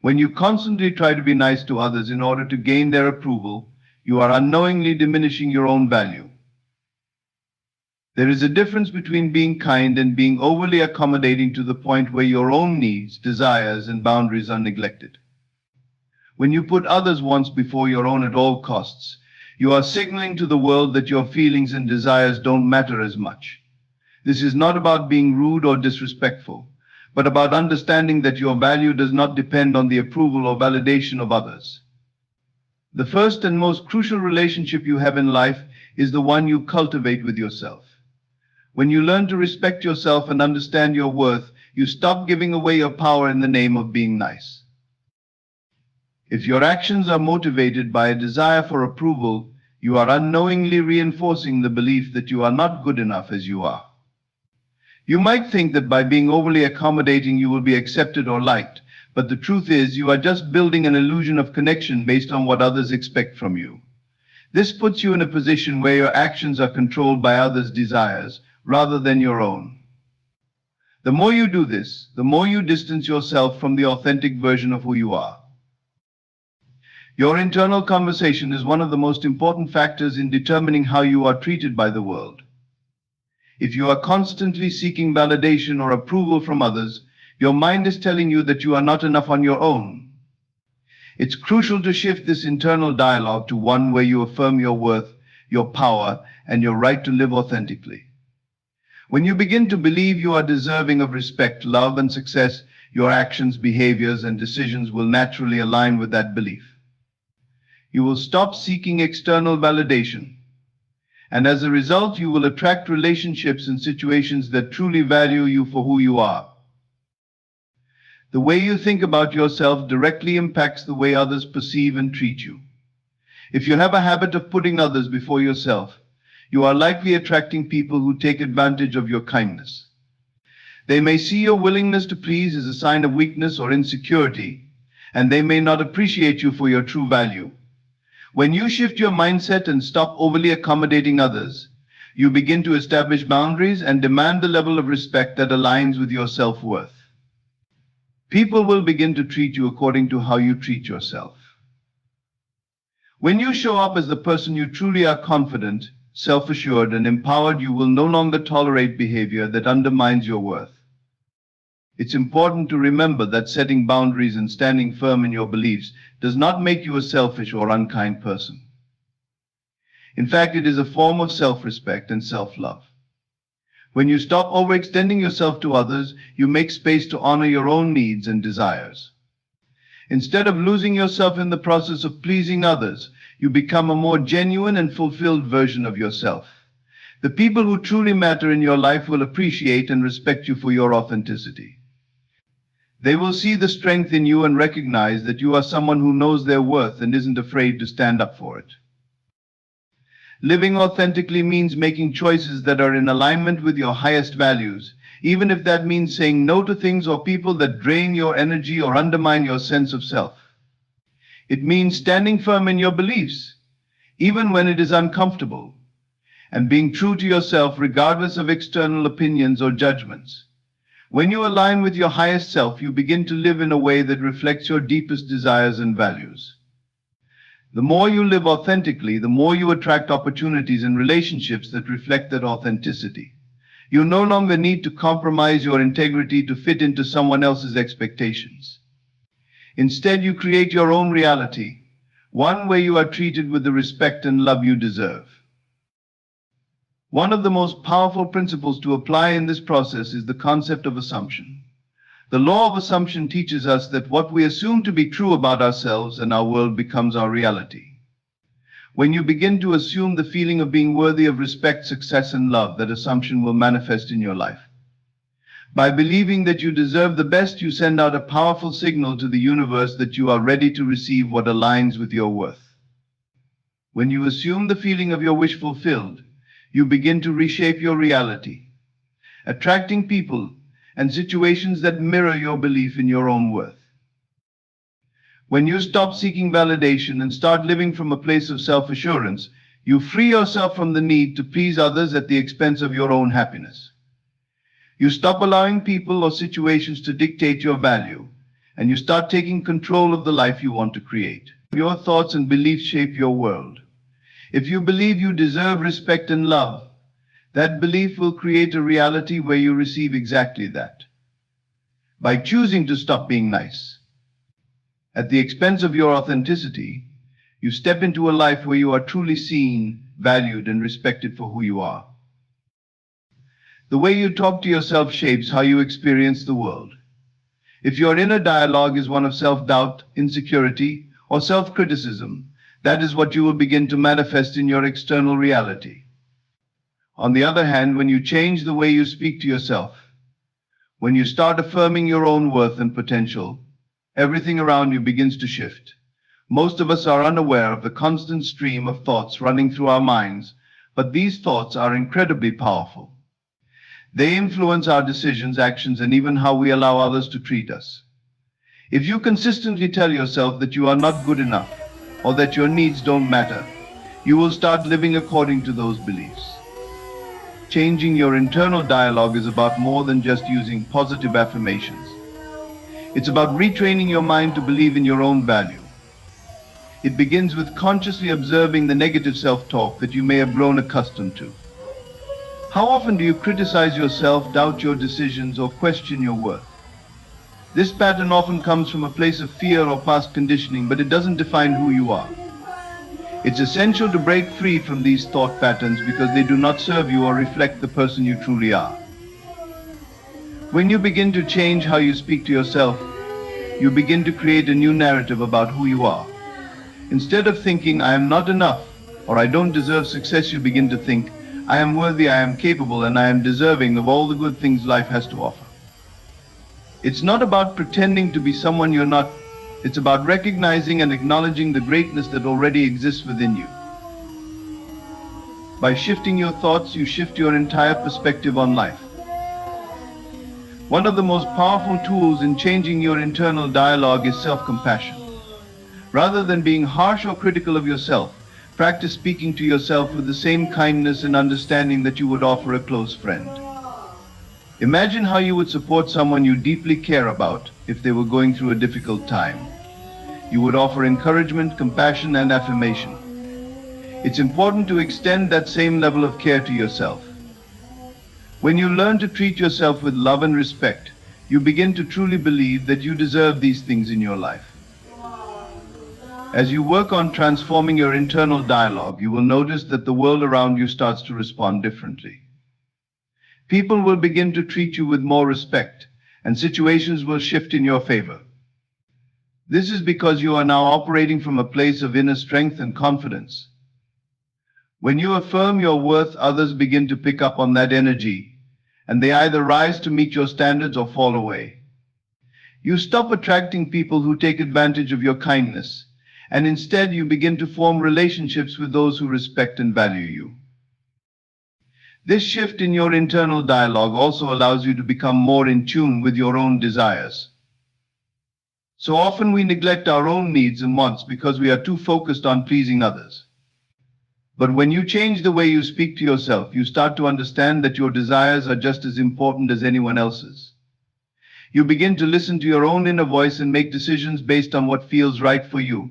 When you constantly try to be nice to others in order to gain their approval, you are unknowingly diminishing your own value. There is a difference between being kind and being overly accommodating to the point where your own needs, desires, and boundaries are neglected. When you put others' wants before your own at all costs, you are signaling to the world that your feelings and desires don't matter as much. This is not about being rude or disrespectful, but about understanding that your value does not depend on the approval or validation of others. The first and most crucial relationship you have in life is the one you cultivate with yourself. When you learn to respect yourself and understand your worth, you stop giving away your power in the name of being nice. If your actions are motivated by a desire for approval, you are unknowingly reinforcing the belief that you are not good enough as you are. You might think that by being overly accommodating you will be accepted or liked, but the truth is you are just building an illusion of connection based on what others expect from you. This puts you in a position where your actions are controlled by others' desires rather than your own. The more you do this, the more you distance yourself from the authentic version of who you are. Your internal conversation is one of the most important factors in determining how you are treated by the world. If you are constantly seeking validation or approval from others, your mind is telling you that you are not enough on your own. It's crucial to shift this internal dialogue to one where you affirm your worth, your power, and your right to live authentically. When you begin to believe you are deserving of respect, love, and success, your actions, behaviors, and decisions will naturally align with that belief. You will stop seeking external validation, and as a result, you will attract relationships and situations that truly value you for who you are. The way you think about yourself directly impacts the way others perceive and treat you. If you have a habit of putting others before yourself, you are likely attracting people who take advantage of your kindness. They may see your willingness to please as a sign of weakness or insecurity, and they may not appreciate you for your true value. When you shift your mindset and stop overly accommodating others, you begin to establish boundaries and demand the level of respect that aligns with your self-worth. People will begin to treat you according to how you treat yourself. When you show up as the person you truly are, confident, self-assured, and empowered, you will no longer tolerate behavior that undermines your worth. It's important to remember that setting boundaries and standing firm in your beliefs does not make you a selfish or unkind person. In fact, it is a form of self-respect and self-love. When you stop overextending yourself to others, you make space to honor your own needs and desires. Instead of losing yourself in the process of pleasing others, you become a more genuine and fulfilled version of yourself. The people who truly matter in your life will appreciate and respect you for your authenticity. They will see the strength in you and recognize that you are someone who knows their worth and isn't afraid to stand up for it. Living authentically means making choices that are in alignment with your highest values, even if that means saying no to things or people that drain your energy or undermine your sense of self. It means standing firm in your beliefs, even when it is uncomfortable, and being true to yourself regardless of external opinions or judgments. When you align with your highest self, you begin to live in a way that reflects your deepest desires and values. The more you live authentically, the more you attract opportunities and relationships that reflect that authenticity. You no longer need to compromise your integrity to fit into someone else's expectations. Instead, you create your own reality, one where you are treated with the respect and love you deserve. One of the most powerful principles to apply in this process is the concept of assumption. The law of assumption teaches us that what we assume to be true about ourselves and our world becomes our reality. When you begin to assume the feeling of being worthy of respect, success, and love, that assumption will manifest in your life. By believing that you deserve the best, you send out a powerful signal to the universe that you are ready to receive what aligns with your worth. When you assume the feeling of your wish fulfilled, you begin to reshape your reality, attracting people and situations that mirror your belief in your own worth. When you stop seeking validation and start living from a place of self-assurance, you free yourself from the need to please others at the expense of your own happiness. You stop allowing people or situations to dictate your value and you start taking control of the life you want to create. Your thoughts and beliefs shape your world. If you believe you deserve respect and love, that belief will create a reality where you receive exactly that. By choosing to stop being nice, at the expense of your authenticity, you step into a life where you are truly seen, valued, and respected for who you are. The way you talk to yourself shapes how you experience the world. If your inner dialogue is one of self-doubt, insecurity, or self-criticism, that is what you will begin to manifest in your external reality. On the other hand, when you change the way you speak to yourself, when you start affirming your own worth and potential, everything around you begins to shift. Most of us are unaware of the constant stream of thoughts running through our minds, but these thoughts are incredibly powerful. They influence our decisions, actions, and even how we allow others to treat us. If you consistently tell yourself that you are not good enough, or that your needs don't matter, you will start living according to those beliefs. Changing your internal dialogue is about more than just using positive affirmations. It's about retraining your mind to believe in your own value. It begins with consciously observing the negative self-talk that you may have grown accustomed to. How often do you criticize yourself, doubt your decisions, or question your worth? This pattern often comes from a place of fear or past conditioning, but it doesn't define who you are. It's essential to break free from these thought patterns because they do not serve you or reflect the person you truly are. When you begin to change how you speak to yourself, you begin to create a new narrative about who you are. Instead of thinking, I am not enough, or I don't deserve success, you begin to think, I am worthy, I am capable, and I am deserving of all the good things life has to offer. It's not about pretending to be someone you're not. It's about recognizing and acknowledging the greatness that already exists within you. By shifting your thoughts, you shift your entire perspective on life. One of the most powerful tools in changing your internal dialogue is self-compassion. Rather than being harsh or critical of yourself, practice speaking to yourself with the same kindness and understanding that you would offer a close friend. Imagine how you would support someone you deeply care about if they were going through a difficult time. You would offer encouragement, compassion, and affirmation. It's important to extend that same level of care to yourself. When you learn to treat yourself with love and respect, you begin to truly believe that you deserve these things in your life. As you work on transforming your internal dialogue, you will notice that the world around you starts to respond differently. People will begin to treat you with more respect, and situations will shift in your favor. This is because you are now operating from a place of inner strength and confidence. When you affirm your worth, others begin to pick up on that energy, and they either rise to meet your standards or fall away. You stop attracting people who take advantage of your kindness, and instead you begin to form relationships with those who respect and value you. This shift in your internal dialogue also allows you to become more in tune with your own desires. So often we neglect our own needs and wants because we are too focused on pleasing others. But when you change the way you speak to yourself, you start to understand that your desires are just as important as anyone else's. You begin to listen to your own inner voice and make decisions based on what feels right for you,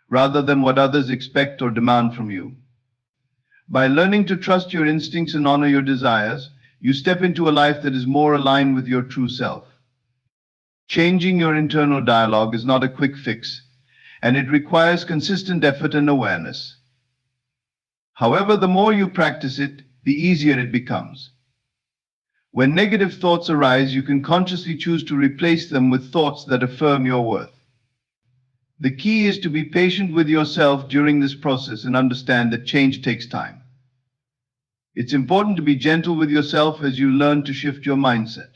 rather than what others expect or demand from you. By learning to trust your instincts and honor your desires, you step into a life that is more aligned with your true self. Changing your internal dialogue is not a quick fix, and it requires consistent effort and awareness. However, the more you practice it, the easier it becomes. When negative thoughts arise, you can consciously choose to replace them with thoughts that affirm your worth. The key is to be patient with yourself during this process and understand that change takes time. It's important to be gentle with yourself as you learn to shift your mindset.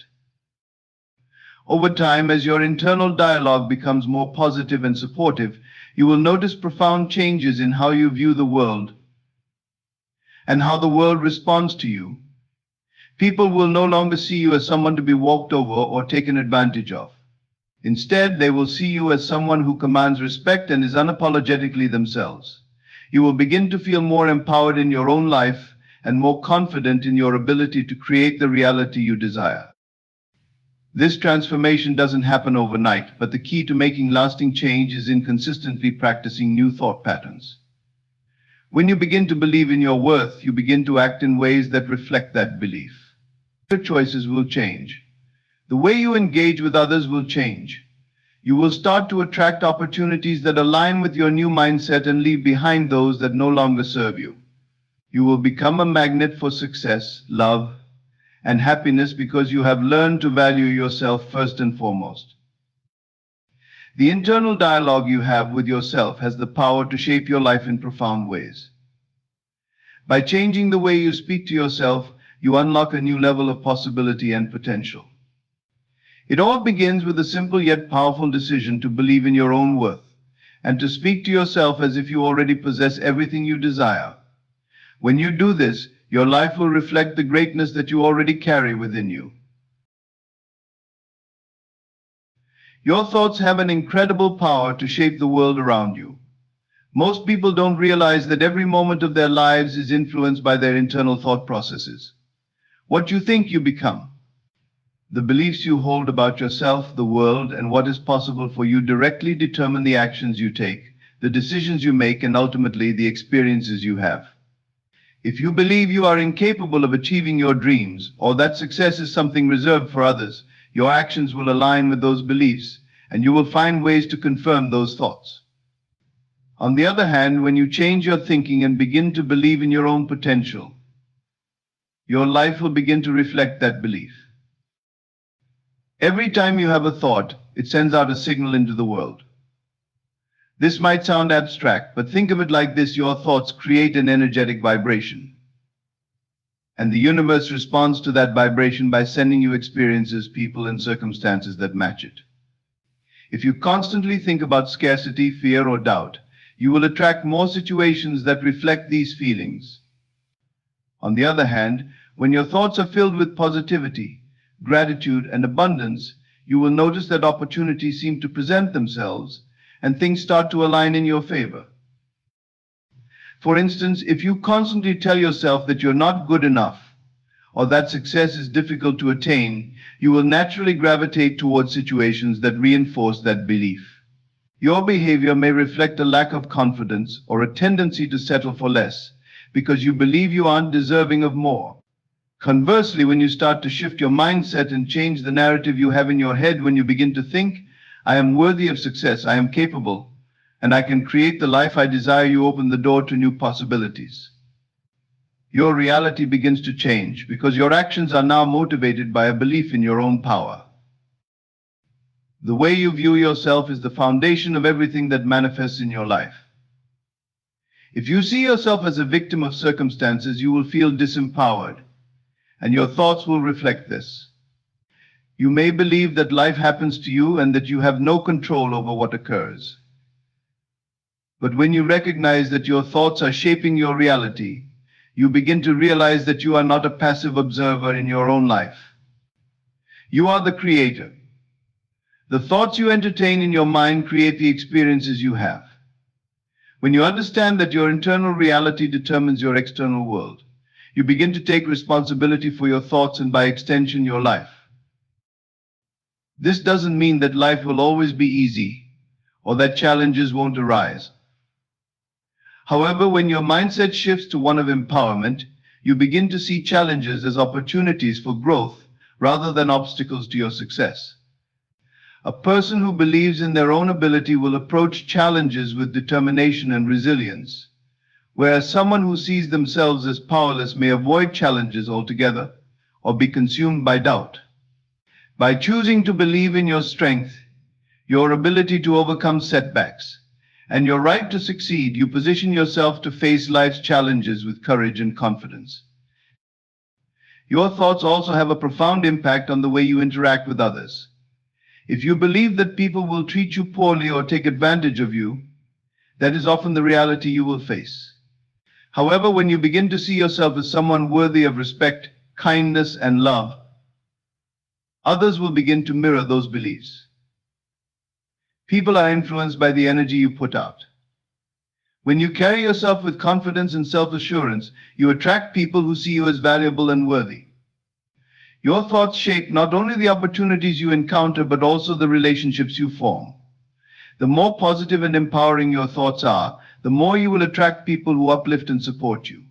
Over time, as your internal dialogue becomes more positive and supportive, you will notice profound changes in how you view the world and how the world responds to you. People will no longer see you as someone to be walked over or taken advantage of. Instead, they will see you as someone who commands respect and is unapologetically themselves. You will begin to feel more empowered in your own life and more confident in your ability to create the reality you desire. This transformation doesn't happen overnight, but the key to making lasting change is in consistently practicing new thought patterns. When you begin to believe in your worth, you begin to act in ways that reflect that belief. Your choices will change. The way you engage with others will change. You will start to attract opportunities that align with your new mindset and leave behind those that no longer serve you. You will become a magnet for success, love, and happiness because you have learned to value yourself first and foremost. The internal dialogue you have with yourself has the power to shape your life in profound ways. By changing the way you speak to yourself, you unlock a new level of possibility and potential. It all begins with a simple yet powerful decision to believe in your own worth and to speak to yourself as if you already possess everything you desire. When you do this, your life will reflect the greatness that you already carry within you. Your thoughts have an incredible power to shape the world around you. Most people don't realize that every moment of their lives is influenced by their internal thought processes. What you think, you become. The beliefs you hold about yourself, the world, and what is possible for you directly determine the actions you take, the decisions you make, and ultimately the experiences you have. If you believe you are incapable of achieving your dreams, or that success is something reserved for others, your actions will align with those beliefs, and you will find ways to confirm those thoughts. On the other hand, when you change your thinking and begin to believe in your own potential, your life will begin to reflect that belief. Every time you have a thought, it sends out a signal into the world. This might sound abstract, but think of it like this: your thoughts create an energetic vibration. And the universe responds to that vibration by sending you experiences, people, and circumstances that match it. If you constantly think about scarcity, fear, or doubt, you will attract more situations that reflect these feelings. On the other hand, when your thoughts are filled with positivity, gratitude, and abundance, you will notice that opportunities seem to present themselves and things start to align in your favor. For instance, if you constantly tell yourself that you're not good enough or that success is difficult to attain, you will naturally gravitate towards situations that reinforce that belief. Your behavior may reflect a lack of confidence or a tendency to settle for less because you believe you aren't deserving of more. Conversely, when you start to shift your mindset and change the narrative you have in your head, when you begin to think, "I am worthy of success, I am capable, and I can create the life I desire," you open the door to new possibilities. Your reality begins to change because your actions are now motivated by a belief in your own power. The way you view yourself is the foundation of everything that manifests in your life. If you see yourself as a victim of circumstances, you will feel disempowered, and your thoughts will reflect this. You may believe that life happens to you and that you have no control over what occurs. But when you recognize that your thoughts are shaping your reality, you begin to realize that you are not a passive observer in your own life. You are the creator. The thoughts you entertain in your mind create the experiences you have. When you understand that your internal reality determines your external world, you begin to take responsibility for your thoughts and, by extension, your life. This doesn't mean that life will always be easy or that challenges won't arise. However, when your mindset shifts to one of empowerment, you begin to see challenges as opportunities for growth rather than obstacles to your success. A person who believes in their own ability will approach challenges with determination and resilience, whereas someone who sees themselves as powerless may avoid challenges altogether or be consumed by doubt. By choosing to believe in your strength, your ability to overcome setbacks, and your right to succeed, you position yourself to face life's challenges with courage and confidence. Your thoughts also have a profound impact on the way you interact with others. If you believe that people will treat you poorly or take advantage of you, that is often the reality you will face. However, when you begin to see yourself as someone worthy of respect, kindness, and love, others will begin to mirror those beliefs. People are influenced by the energy you put out. When you carry yourself with confidence and self-assurance, you attract people who see you as valuable and worthy. Your thoughts shape not only the opportunities you encounter, but also the relationships you form. The more positive and empowering your thoughts are, the more you will attract people who uplift and support you.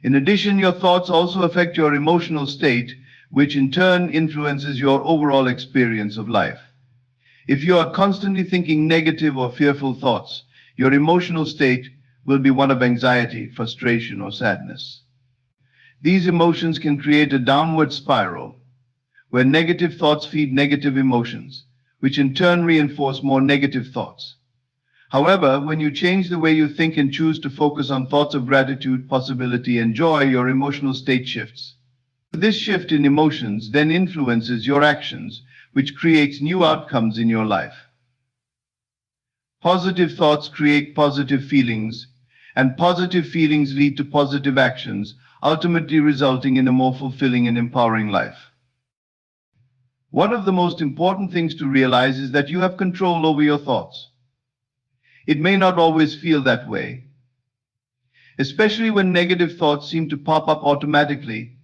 In addition, your thoughts also affect your emotional state, which in turn influences your overall experience of life. If you are constantly thinking negative or fearful thoughts, your emotional state will be one of anxiety, frustration, or sadness. These emotions can create a downward spiral, where negative thoughts feed negative emotions, which in turn reinforce more negative thoughts. However, when you change the way you think and choose to focus on thoughts of gratitude, possibility, and joy, your emotional state shifts. This shift in emotions then influences your actions, which creates new outcomes in your life. Positive thoughts create positive feelings, and positive feelings lead to positive actions, ultimately resulting in a more fulfilling and empowering life. One of the most important things to realize is that you have control over your thoughts. It may not always feel that way, especially when negative thoughts seem to pop up automatically,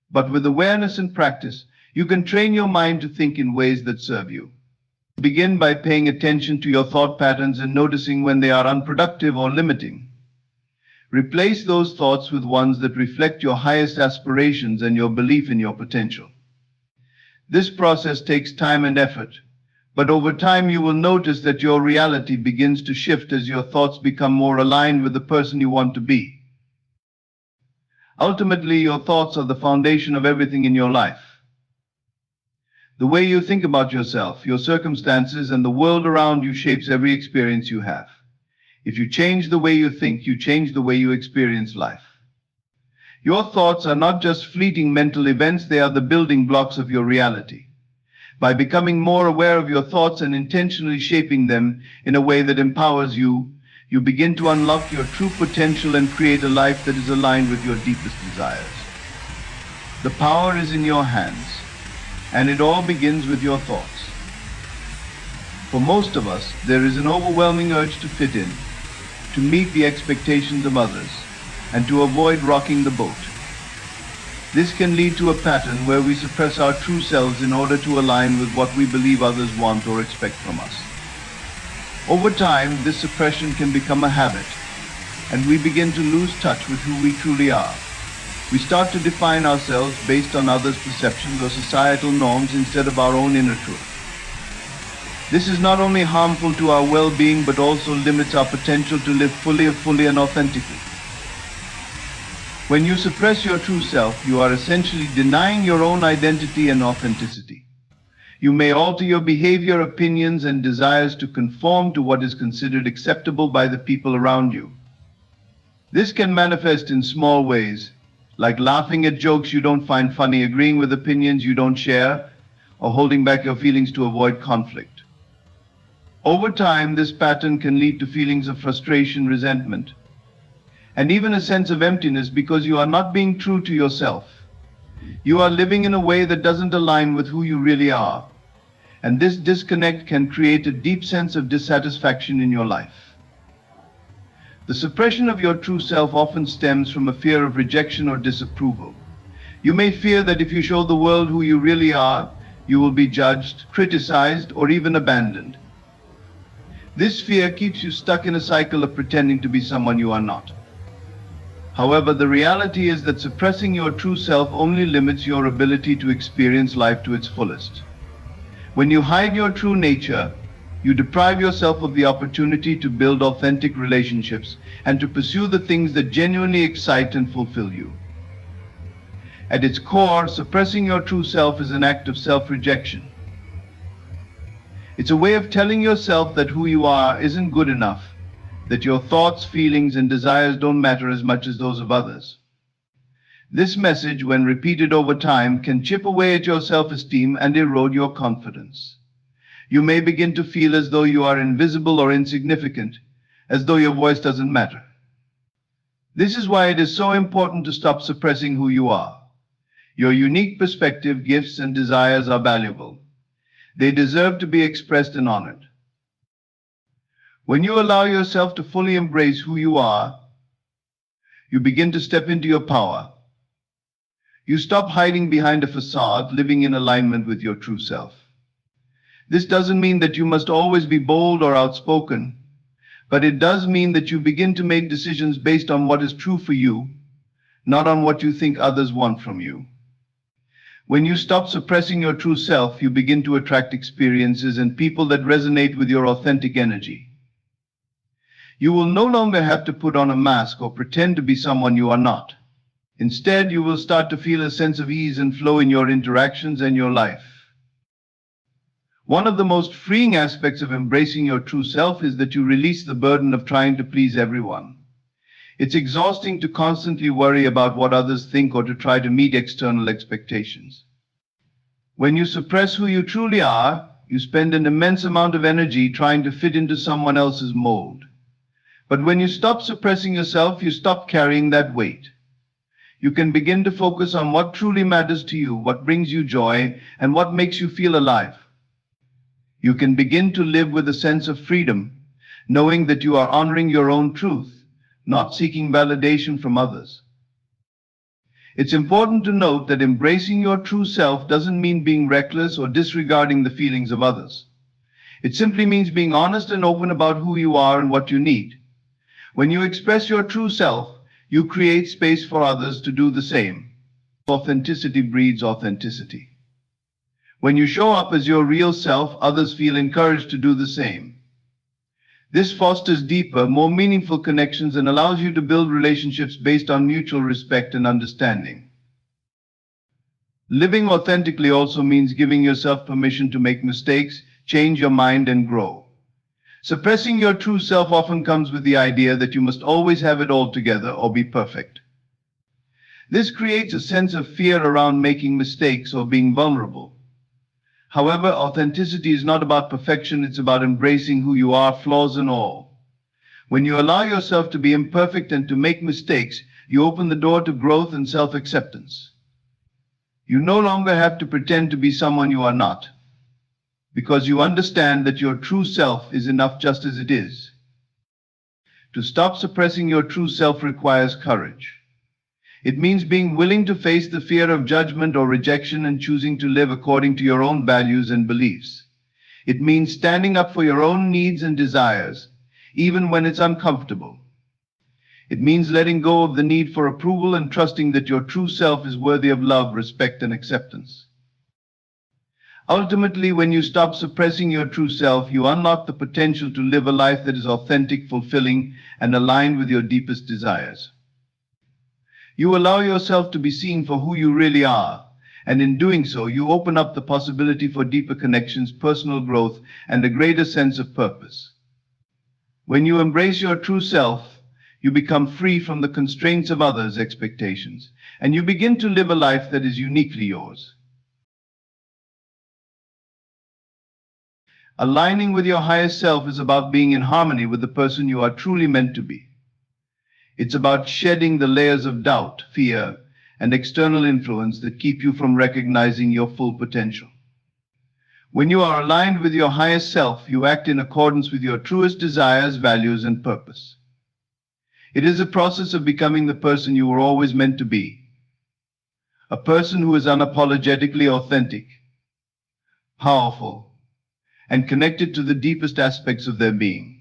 but with awareness and practice, you can train your mind to think in ways that serve you. Begin by paying attention to your thought patterns and noticing when they are unproductive or limiting. Replace those thoughts with ones that reflect your highest aspirations and your belief in your potential. This process takes time and effort, but over time you will notice that your reality begins to shift as your thoughts become more aligned with the person you want to be. Ultimately, your thoughts are the foundation of everything in your life. The way you think about yourself, your circumstances, and the world around you shapes every experience you have. If you change the way you think, you change the way you experience life. Your thoughts are not just fleeting mental events, they are the building blocks of your reality. By becoming more aware of your thoughts and intentionally shaping them in a way that empowers you, you begin to unlock your true potential and create a life that is aligned with your deepest desires. The power is in your hands, and it all begins with your thoughts. For most of us, there is an overwhelming urge to fit in, to meet the expectations of others, and to avoid rocking the boat. This can lead to a pattern where we suppress our true selves in order to align with what we believe others want or expect from us. Over time, this suppression can become a habit, and we begin to lose touch with who we truly are. We start to define ourselves based on others' perceptions or societal norms instead of our own inner truth. This is not only harmful to our well-being, but also limits our potential to live fully and authentically. When you suppress your true self, you are essentially denying your own identity and authenticity. You may alter your behavior, opinions, and desires to conform to what is considered acceptable by the people around you. This can manifest in small ways, like laughing at jokes you don't find funny, agreeing with opinions you don't share, or holding back your feelings to avoid conflict. Over time, this pattern can lead to feelings of frustration, resentment, and even a sense of emptiness because you are not being true to yourself. You are living in a way that doesn't align with who you really are, and this disconnect can create a deep sense of dissatisfaction in your life. The suppression of your true self often stems from a fear of rejection or disapproval. You may fear that if you show the world who you really are, you will be judged, criticized, or even abandoned. This fear keeps you stuck in a cycle of pretending to be someone you are not. However, the reality is that suppressing your true self only limits your ability to experience life to its fullest. When you hide your true nature, you deprive yourself of the opportunity to build authentic relationships and to pursue the things that genuinely excite and fulfill you. At its core, suppressing your true self is an act of self-rejection. It's a way of telling yourself that who you are isn't good enough, that your thoughts, feelings, and desires don't matter as much as those of others. This message, when repeated over time, can chip away at your self-esteem and erode your confidence. You may begin to feel as though you are invisible or insignificant, as though your voice doesn't matter. This is why it is so important to stop suppressing who you are. Your unique perspective, gifts, and desires are valuable. They deserve to be expressed and honored. When you allow yourself to fully embrace who you are, you begin to step into your power. You stop hiding behind a facade, living in alignment with your true self. This doesn't mean that you must always be bold or outspoken, but it does mean that you begin to make decisions based on what is true for you, not on what you think others want from you. When you stop suppressing your true self, you begin to attract experiences and people that resonate with your authentic energy. You will no longer have to put on a mask or pretend to be someone you are not. Instead, you will start to feel a sense of ease and flow in your interactions and your life. One of the most freeing aspects of embracing your true self is that you release the burden of trying to please everyone. It's exhausting to constantly worry about what others think or to try to meet external expectations. When you suppress who you truly are, you spend an immense amount of energy trying to fit into someone else's mold. But when you stop suppressing yourself, you stop carrying that weight. You can begin to focus on what truly matters to you, what brings you joy, and what makes you feel alive. You can begin to live with a sense of freedom, knowing that you are honoring your own truth, not seeking validation from others. It's important to note that embracing your true self doesn't mean being reckless or disregarding the feelings of others. It simply means being honest and open about who you are and what you need. When you express your true self, you create space for others to do the same. Authenticity breeds authenticity. When you show up as your real self, others feel encouraged to do the same. This fosters deeper, more meaningful connections and allows you to build relationships based on mutual respect and understanding. Living authentically also means giving yourself permission to make mistakes, change your mind, and grow. Suppressing your true self often comes with the idea that you must always have it all together or be perfect. This creates a sense of fear around making mistakes or being vulnerable. However, authenticity is not about perfection, it's about embracing who you are, flaws and all. When you allow yourself to be imperfect and to make mistakes, you open the door to growth and self-acceptance. You no longer have to pretend to be someone you are not, because you understand that your true self is enough just as it is. To stop suppressing your true self requires courage. It means being willing to face the fear of judgment or rejection and choosing to live according to your own values and beliefs. It means standing up for your own needs and desires, even when it's uncomfortable. It means letting go of the need for approval and trusting that your true self is worthy of love, respect, and acceptance. Ultimately, when you stop suppressing your true self, you unlock the potential to live a life that is authentic, fulfilling, and aligned with your deepest desires. You allow yourself to be seen for who you really are, and in doing so, you open up the possibility for deeper connections, personal growth, and a greater sense of purpose. When you embrace your true self, you become free from the constraints of others' expectations, and you begin to live a life that is uniquely yours. Aligning with your highest self is about being in harmony with the person you are truly meant to be. It's about shedding the layers of doubt, fear, and external influence that keep you from recognizing your full potential. When you are aligned with your highest self, you act in accordance with your truest desires, values, and purpose. It is a process of becoming the person you were always meant to be, a person who is unapologetically authentic, powerful, and connected to the deepest aspects of their being.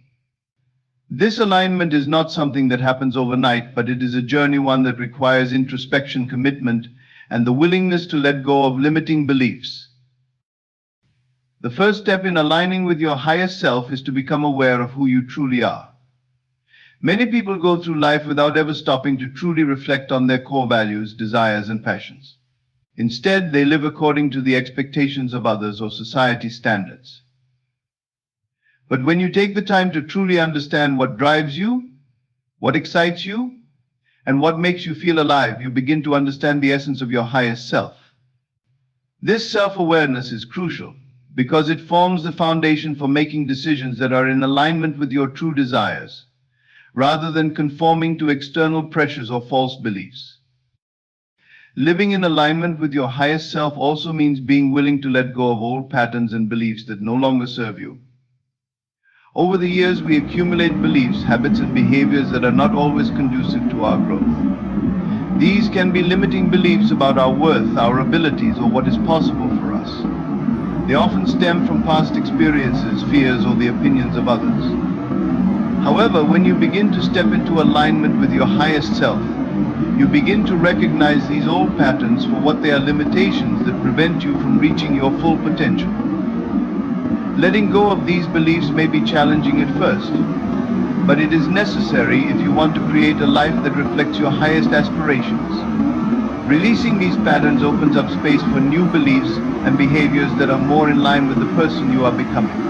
This alignment is not something that happens overnight, but it is a journey, one that requires introspection, commitment, and the willingness to let go of limiting beliefs. The first step in aligning with your highest self is to become aware of who you truly are. Many people go through life without ever stopping to truly reflect on their core values, desires, and passions. Instead, they live according to the expectations of others or society standards. But when you take the time to truly understand what drives you, what excites you, and what makes you feel alive, you begin to understand the essence of your highest self. This self-awareness is crucial because it forms the foundation for making decisions that are in alignment with your true desires, rather than conforming to external pressures or false beliefs. Living in alignment with your highest self also means being willing to let go of old patterns and beliefs that no longer serve you. Over the years, we accumulate beliefs, habits, and behaviors that are not always conducive to our growth. These can be limiting beliefs about our worth, our abilities, or what is possible for us. They often stem from past experiences, fears, or the opinions of others. However, when you begin to step into alignment with your highest self, you begin to recognize these old patterns for what they are: limitations that prevent you from reaching your full potential. Letting go of these beliefs may be challenging at first, but it is necessary if you want to create a life that reflects your highest aspirations. Releasing these patterns opens up space for new beliefs and behaviors that are more in line with the person you are becoming.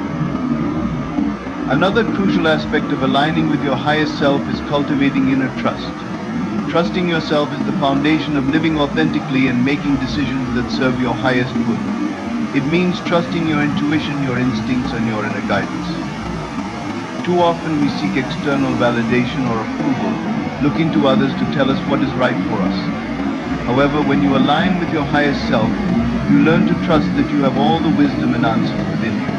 Another crucial aspect of aligning with your highest self is cultivating inner trust. Trusting yourself is the foundation of living authentically and making decisions that serve your highest good. It means trusting your intuition, your instincts, and your inner guidance. Too often we seek external validation or approval, looking to others to tell us what is right for us. However, when you align with your highest self, you learn to trust that you have all the wisdom and answers within you.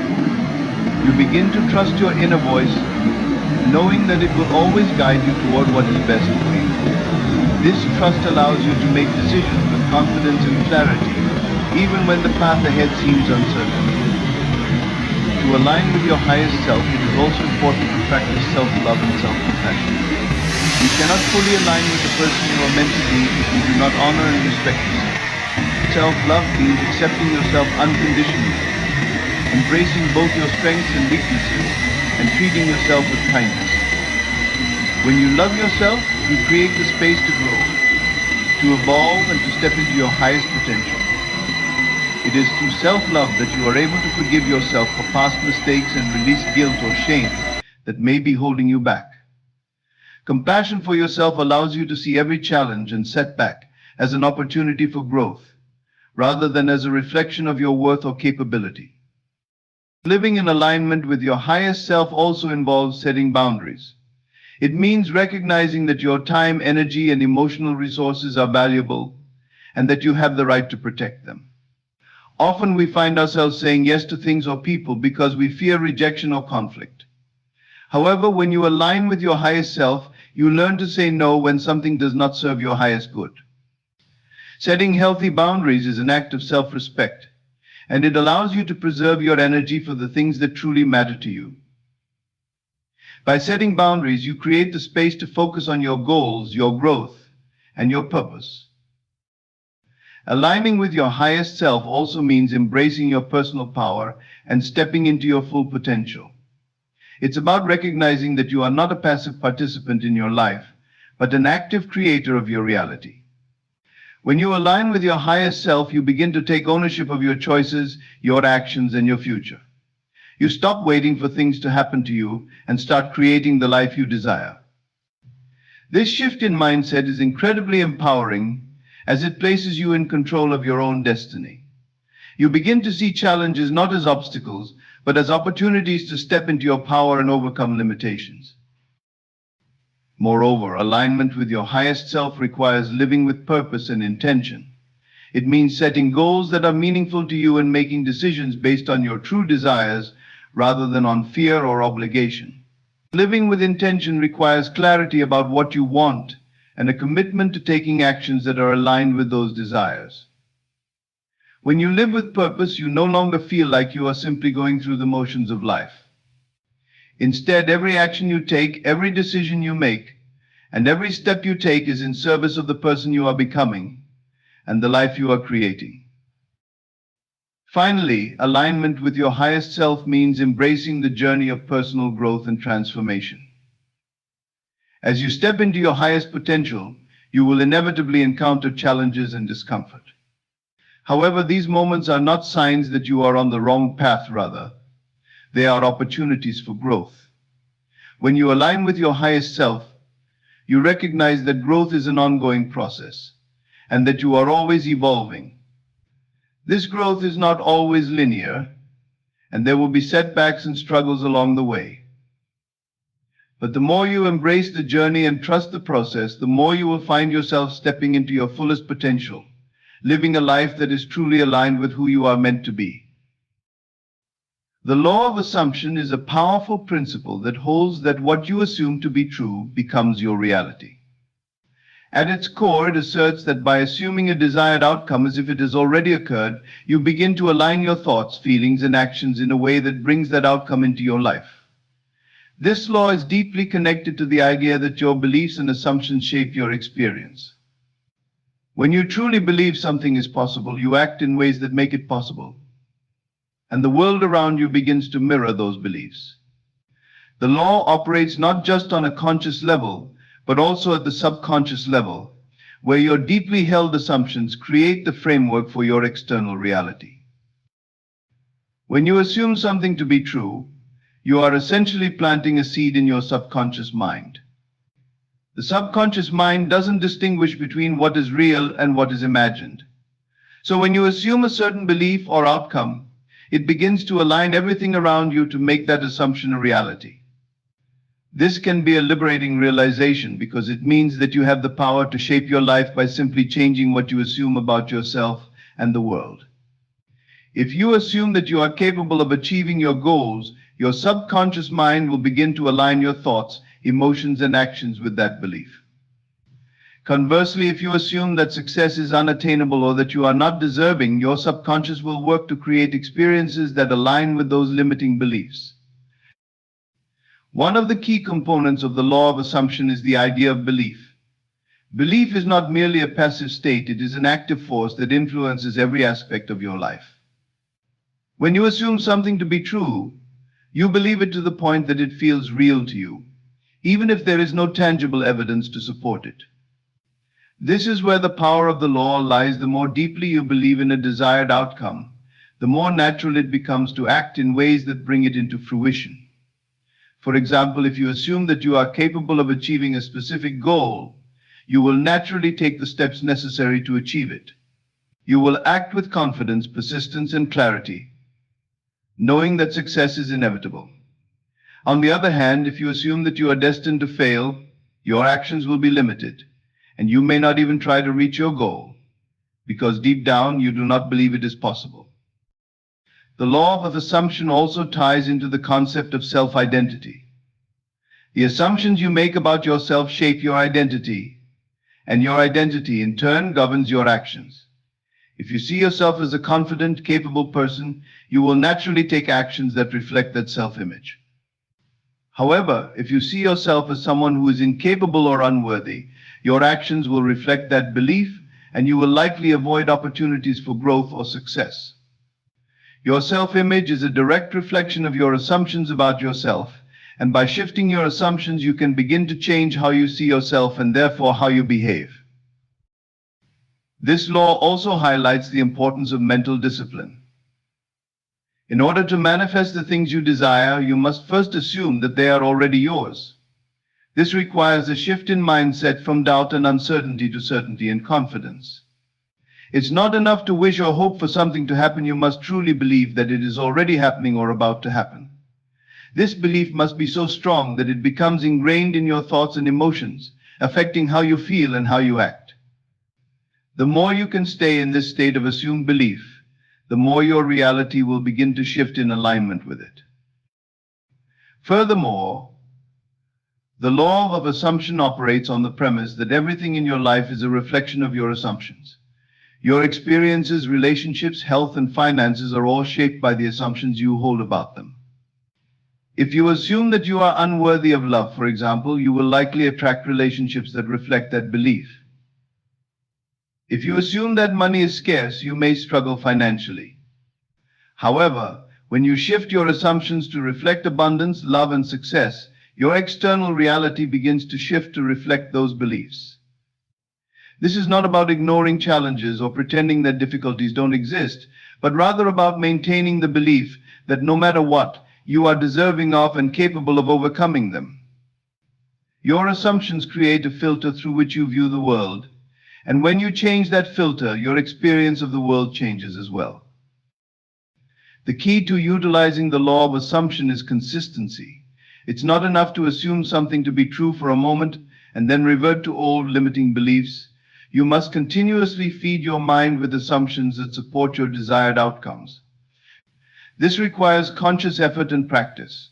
You begin to trust your inner voice, knowing that it will always guide you toward what is best for you. This trust allows you to make decisions with confidence and clarity, even when the path ahead seems uncertain. To align with your highest self, it is also important to practice self-love and self-compassion. You cannot fully align with the person you are meant to be if you do not honor and respect yourself. Self-love means accepting yourself unconditionally, embracing both your strengths and weaknesses, and treating yourself with kindness. When you love yourself, you create the space to grow, to evolve, and to step into your highest potential. It is through self-love that you are able to forgive yourself for past mistakes and release guilt or shame that may be holding you back. Compassion for yourself allows you to see every challenge and setback as an opportunity for growth, rather than as a reflection of your worth or capability. Living in alignment with your highest self also involves setting boundaries. It means recognizing that your time, energy, and emotional resources are valuable, and that you have the right to protect them. Often we find ourselves saying yes to things or people because we fear rejection or conflict. However, when you align with your highest self, you learn to say no when something does not serve your highest good. Setting healthy boundaries is an act of self-respect, and it allows you to preserve your energy for the things that truly matter to you. By setting boundaries, you create the space to focus on your goals, your growth, and your purpose. Aligning with your highest self also means embracing your personal power and stepping into your full potential. It's about recognizing that you are not a passive participant in your life, but an active creator of your reality. When you align with your highest self, you begin to take ownership of your choices, your actions, and your future. You stop waiting for things to happen to you and start creating the life you desire. This shift in mindset is incredibly empowering, as it places you in control of your own destiny. You begin to see challenges not as obstacles, but as opportunities to step into your power and overcome limitations. Moreover, alignment with your highest self requires living with purpose and intention. It means setting goals that are meaningful to you and making decisions based on your true desires rather than on fear or obligation. Living with intention requires clarity about what you want and a commitment to taking actions that are aligned with those desires. When you live with purpose, you no longer feel like you are simply going through the motions of life. Instead, every action you take, every decision you make, and every step you take is in service of the person you are becoming and the life you are creating. Finally, alignment with your highest self means embracing the journey of personal growth and transformation. As you step into your highest potential, you will inevitably encounter challenges and discomfort. However, these moments are not signs that you are on the wrong path, rather, they are opportunities for growth. When you align with your highest self, you recognize that growth is an ongoing process, and that you are always evolving. This growth is not always linear, and there will be setbacks and struggles along the way. But the more you embrace the journey and trust the process, the more you will find yourself stepping into your fullest potential, living a life that is truly aligned with who you are meant to be. The law of assumption is a powerful principle that holds that what you assume to be true becomes your reality. At its core, it asserts that by assuming a desired outcome as if it has already occurred, you begin to align your thoughts, feelings, and actions in a way that brings that outcome into your life. This law is deeply connected to the idea that your beliefs and assumptions shape your experience. When you truly believe something is possible, you act in ways that make it possible, and the world around you begins to mirror those beliefs. The law operates not just on a conscious level, but also at the subconscious level, where your deeply held assumptions create the framework for your external reality. When you assume something to be true, you are essentially planting a seed in your subconscious mind. The subconscious mind doesn't distinguish between what is real and what is imagined. So when you assume a certain belief or outcome, it begins to align everything around you to make that assumption a reality. This can be a liberating realization because it means that you have the power to shape your life by simply changing what you assume about yourself and the world. If you assume that you are capable of achieving your goals, your subconscious mind will begin to align your thoughts, emotions, and actions with that belief. Conversely, if you assume that success is unattainable or that you are not deserving, your subconscious will work to create experiences that align with those limiting beliefs. One of the key components of the law of assumption is the idea of belief. Belief is not merely a passive state, it is an active force that influences every aspect of your life. When you assume something to be true, you believe it to the point that it feels real to you, even if there is no tangible evidence to support it. This is where the power of the law lies. The more deeply you believe in a desired outcome, the more natural it becomes to act in ways that bring it into fruition. For example, if you assume that you are capable of achieving a specific goal, you will naturally take the steps necessary to achieve it. You will act with confidence, persistence, and clarity, knowing that success is inevitable. On the other hand, if you assume that you are destined to fail, your actions will be limited, and you may not even try to reach your goal, because deep down you do not believe it is possible. The law of assumption also ties into the concept of self-identity. The assumptions you make about yourself shape your identity, and your identity in turn governs your actions. If you see yourself as a confident, capable person, you will naturally take actions that reflect that self-image. However, if you see yourself as someone who is incapable or unworthy, your actions will reflect that belief, and you will likely avoid opportunities for growth or success. Your self-image is a direct reflection of your assumptions about yourself, and by shifting your assumptions, you can begin to change how you see yourself and therefore how you behave. This law also highlights the importance of mental discipline. In order to manifest the things you desire, you must first assume that they are already yours. This requires a shift in mindset from doubt and uncertainty to certainty and confidence. It's not enough to wish or hope for something to happen. You must truly believe that it is already happening or about to happen. This belief must be so strong that it becomes ingrained in your thoughts and emotions, affecting how you feel and how you act. The more you can stay in this state of assumed belief, the more your reality will begin to shift in alignment with it. Furthermore, the law of assumption operates on the premise that everything in your life is a reflection of your assumptions. Your experiences, relationships, health, and finances are all shaped by the assumptions you hold about them. If you assume that you are unworthy of love, for example, you will likely attract relationships that reflect that belief. If you assume that money is scarce, you may struggle financially. However, when you shift your assumptions to reflect abundance, love, and success, your external reality begins to shift to reflect those beliefs. This is not about ignoring challenges or pretending that difficulties don't exist, but rather about maintaining the belief that no matter what, you are deserving of and capable of overcoming them. Your assumptions create a filter through which you view the world, and when you change that filter, your experience of the world changes as well. The key to utilizing the law of assumption is consistency. It's not enough to assume something to be true for a moment and then revert to old limiting beliefs. You must continuously feed your mind with assumptions that support your desired outcomes. This requires conscious effort and practice.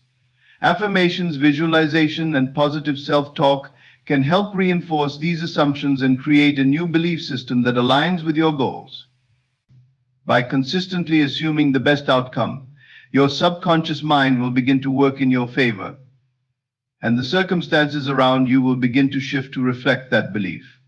Affirmations, visualization, and positive self-talk can help reinforce these assumptions and create a new belief system that aligns with your goals. By consistently assuming the best outcome, your subconscious mind will begin to work in your favor, and the circumstances around you will begin to shift to reflect that belief.